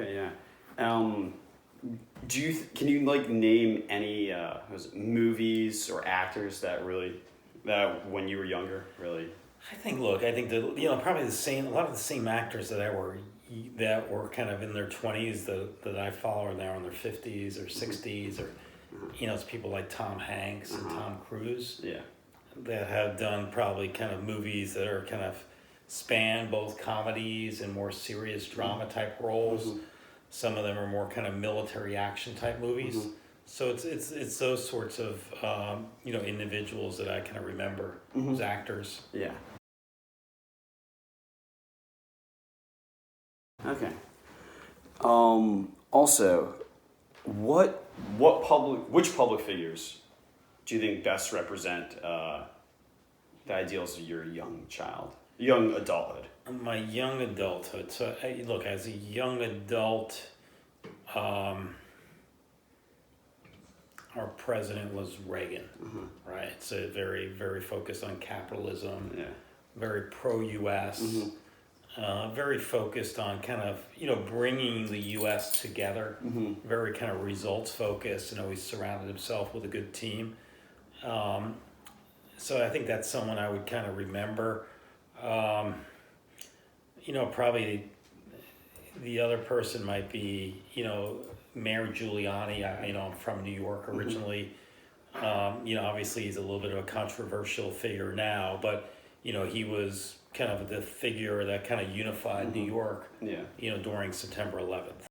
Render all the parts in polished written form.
Okay, yeah. Can you like name any movies or actors that when you were younger really? I think that probably a lot of the same actors that were kind of in their 20s that I follow are now in their 50s or 60s or it's people like Tom Hanks and Tom Cruise Yeah. that have done probably kind of movies that are kind of span both comedies and more serious drama type roles. Some of them are more kind of military action type movies. So it's those sorts of individuals that I kind of remember as actors. Yeah. Okay. Also, which public figures do you think best represent the ideals of your young adulthood? My young adulthood. So, look, as a young adult, our president was Reagan, right? So very, very focused on capitalism, very pro-U.S., very focused on kind of, bringing the U.S. together, very kind of results focused, and always surrounded himself with a good team. So I think that's someone I would kind of remember. Probably the other person might be, Mayor Giuliani. I'm from New York originally. Obviously he's a little bit of a controversial figure now, but, he was kind of the figure that kind of unified New York, during September 11th.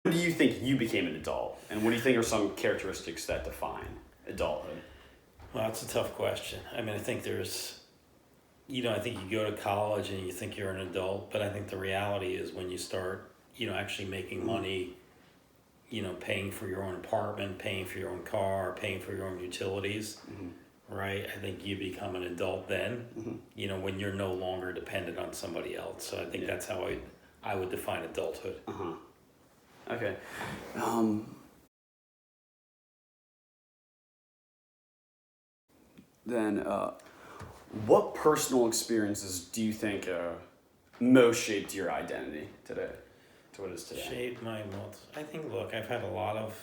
When do you think you became an adult? And what do you think are some characteristics that define adulthood? Well, that's a tough question. I mean, I think there's, I think you go to college and you think you're an adult, but I think the reality is when you start, actually making money, paying for your own apartment, paying for your own car, paying for your own utilities, right? I think you become an adult then, when you're no longer dependent on somebody else. So I think that's how I would define adulthood. Okay. Then, what personal experiences do you think most shaped your identity today, to what it is today? Shaped my most. I think. Look, I've had a lot of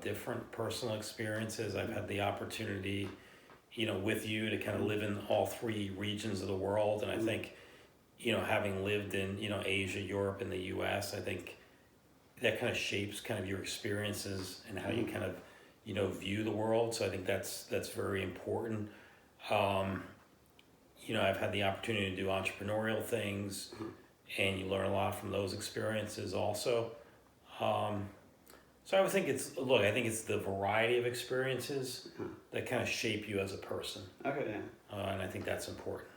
different personal experiences. I've had the opportunity, with you to kind of live in all three regions of the world, and I think, having lived in Asia, Europe, and the U.S., I think that kind of shapes kind of your experiences and how you kind of view the world. So I think that's very important. I've had the opportunity to do entrepreneurial things, and you learn a lot from those experiences also. So I would think I think it's the variety of experiences that kind of shape you as a person. Okay, yeah. And I think that's important.